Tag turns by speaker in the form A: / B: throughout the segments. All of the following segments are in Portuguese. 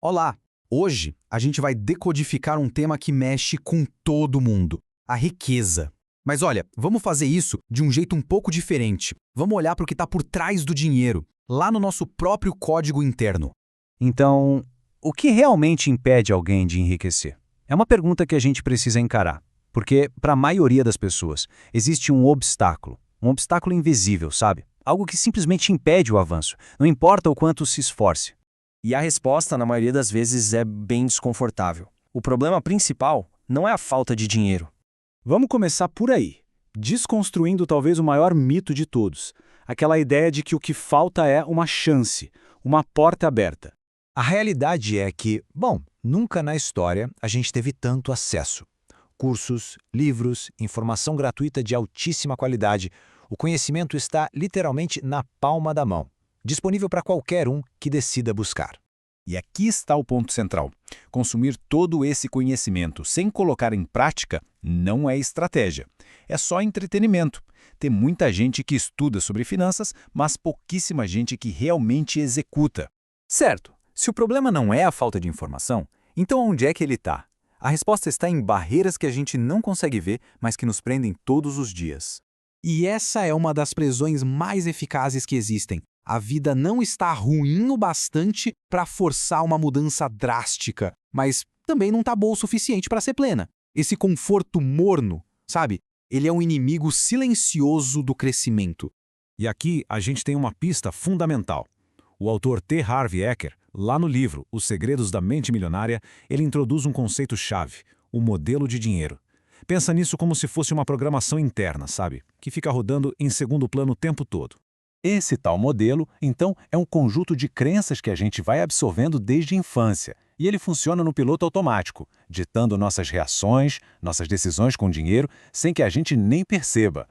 A: Olá! Hoje a gente vai decodificar um tema que mexe com todo mundo: a riqueza. Mas olha, vamos fazer isso de um jeito um pouco diferente. Vamos olhar para o que está por trás do dinheiro, lá no nosso próprio código interno.
B: Então, o que realmente impede alguém de enriquecer? É uma pergunta que a gente precisa encarar, porque, para a maioria das pessoas, existe um obstáculo invisível, sabe? Algo que simplesmente impede o avanço, não importa o quanto se esforce.
C: E a resposta, na maioria das vezes, é bem desconfortável. O problema principal não é a falta de dinheiro.
B: Vamos começar por aí, desconstruindo talvez o maior mito de todos, aquela ideia de que o que falta é uma chance, uma porta aberta.
D: A realidade é que, nunca na história a gente teve tanto acesso. Cursos, livros, informação gratuita de altíssima qualidade. O conhecimento está literalmente na palma da mão, disponível para qualquer um que decida buscar.
E: E aqui está o ponto central. Consumir todo esse conhecimento sem colocar em prática não é estratégia. É só entretenimento. Tem muita gente que estuda sobre finanças, mas pouquíssima gente que realmente executa.
F: Certo. Se o problema não é a falta de informação, então onde é que ele está? A resposta está em barreiras que a gente não consegue ver, mas que nos prendem todos os dias.
A: E essa é uma das prisões mais eficazes que existem. A vida não está ruim o bastante para forçar uma mudança drástica, mas também não está boa o suficiente para ser plena. Esse conforto morno, sabe? Ele é um inimigo silencioso do crescimento.
G: E aqui a gente tem uma pista fundamental. O autor T. Harv Eker, lá no livro Os Segredos da Mente Milionária, ele introduz um conceito-chave, o modelo de dinheiro. Pensa nisso como se fosse uma programação interna, sabe? Que fica rodando em segundo plano o tempo todo.
B: Esse tal modelo, então, é um conjunto de crenças que a gente vai absorvendo desde a infância, e ele funciona no piloto automático, ditando nossas reações, nossas decisões com dinheiro, sem que a gente nem perceba.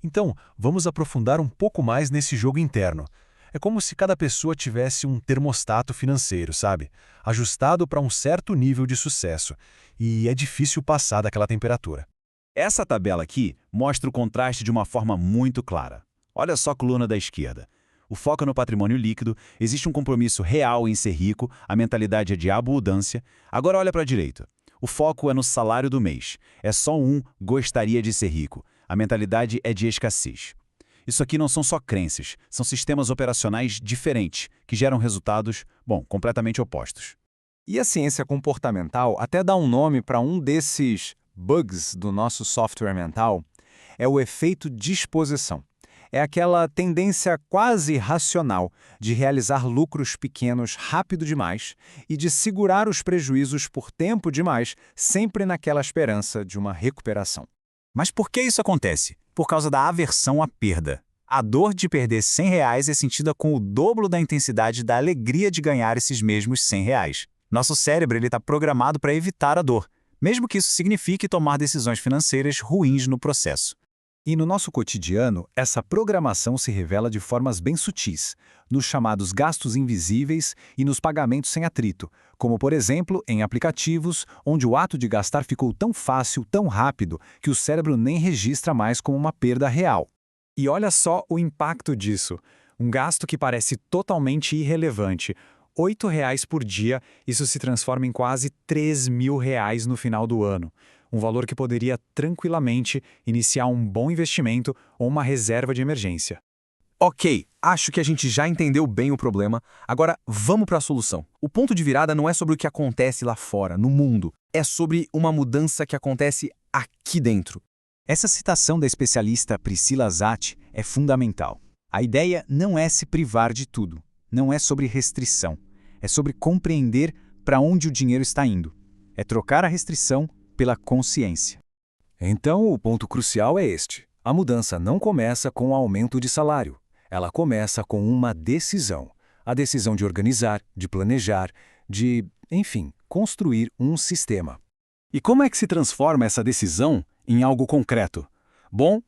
H: Então, vamos aprofundar um pouco mais nesse jogo interno. É como se cada pessoa tivesse um termostato financeiro, sabe? Ajustado para um certo nível de sucesso, e é difícil passar daquela temperatura.
E: Essa tabela aqui mostra o contraste de uma forma muito clara. Olha só a coluna da esquerda. O foco é no patrimônio líquido, existe um compromisso real em ser rico, a mentalidade é de abundância. Agora olha para a direita. O foco é no salário do mês. É só um gostaria de ser rico. A mentalidade é de escassez. Isso aqui não são só crenças, são sistemas operacionais diferentes, que geram resultados, completamente opostos.
F: E a ciência comportamental até dá um nome para um desses bugs do nosso software mental, é o efeito disposição. É aquela tendência quase racional de realizar lucros pequenos rápido demais e de segurar os prejuízos por tempo demais, sempre naquela esperança de uma recuperação.
E: Mas por que isso acontece? Por causa da aversão à perda. A dor de perder R$ 100 é sentida com o dobro da intensidade da alegria de ganhar esses mesmos R$ 100. Nosso cérebro está programado para evitar a dor, mesmo que isso signifique tomar decisões financeiras ruins no processo.
B: E no nosso cotidiano, essa programação se revela de formas bem sutis, nos chamados gastos invisíveis e nos pagamentos sem atrito, como, por exemplo, em aplicativos, onde o ato de gastar ficou tão fácil, tão rápido, que o cérebro nem registra mais como uma perda real.
F: E olha só o impacto disso. Um gasto que parece totalmente irrelevante. R$ 8 por dia, isso se transforma em quase R$ 3.000 no final do ano. Um valor que poderia tranquilamente iniciar um bom investimento ou uma reserva de emergência.
A: Ok, acho que a gente já entendeu bem o problema. Agora vamos para a solução. O ponto de virada não é sobre o que acontece lá fora, no mundo. É sobre uma mudança que acontece aqui dentro.
B: Essa citação da especialista Priscila Zatti é fundamental. A ideia não é se privar de tudo. Não é sobre restrição. É sobre compreender para onde o dinheiro está indo. É trocar a restrição pela consciência.
H: Então, o ponto crucial é este. A mudança não começa com o aumento de salário. Ela começa com uma decisão. A decisão de organizar, de planejar, construir um sistema.
G: E como é que se transforma essa decisão em algo concreto?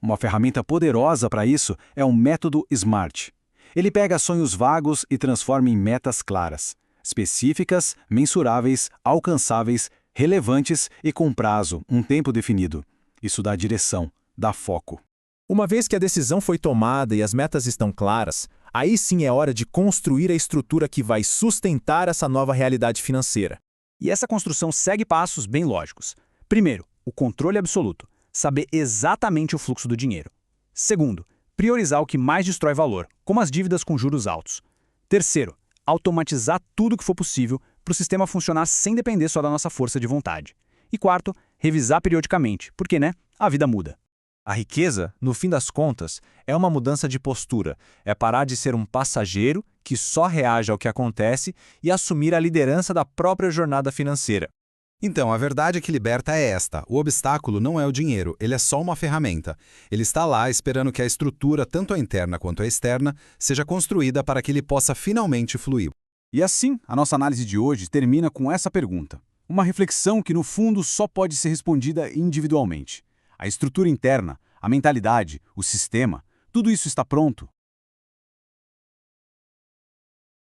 G: Uma ferramenta poderosa para isso é o método SMART. Ele pega sonhos vagos e transforma em metas claras, específicas, mensuráveis, alcançáveis, relevantes e com prazo, um tempo definido. Isso dá direção, dá foco.
D: Uma vez que a decisão foi tomada e as metas estão claras,
I: Aí sim é hora de construir a estrutura que vai sustentar essa nova realidade financeira.
C: E essa construção segue passos bem lógicos. Primeiro, o controle absoluto, saber exatamente o fluxo do dinheiro. Segundo, priorizar o que mais destrói valor, como as dívidas com juros altos. Terceiro, automatizar tudo o que for possível para o sistema funcionar sem depender só da nossa força de vontade. E quarto, revisar periodicamente, porque, a vida muda.
I: A riqueza, no fim das contas, é uma mudança de postura. É parar de ser um passageiro que só reage ao que acontece e assumir a liderança da própria jornada financeira.
A: Então, a verdade que liberta é esta: o obstáculo não é o dinheiro, ele é só uma ferramenta. Ele está lá esperando que a estrutura, tanto a interna quanto a externa, seja construída para que ele possa finalmente fluir.
G: E assim, a nossa análise de hoje termina com essa pergunta. Uma reflexão que, no fundo, só pode ser respondida individualmente. A estrutura interna, a mentalidade, o sistema, tudo isso está pronto?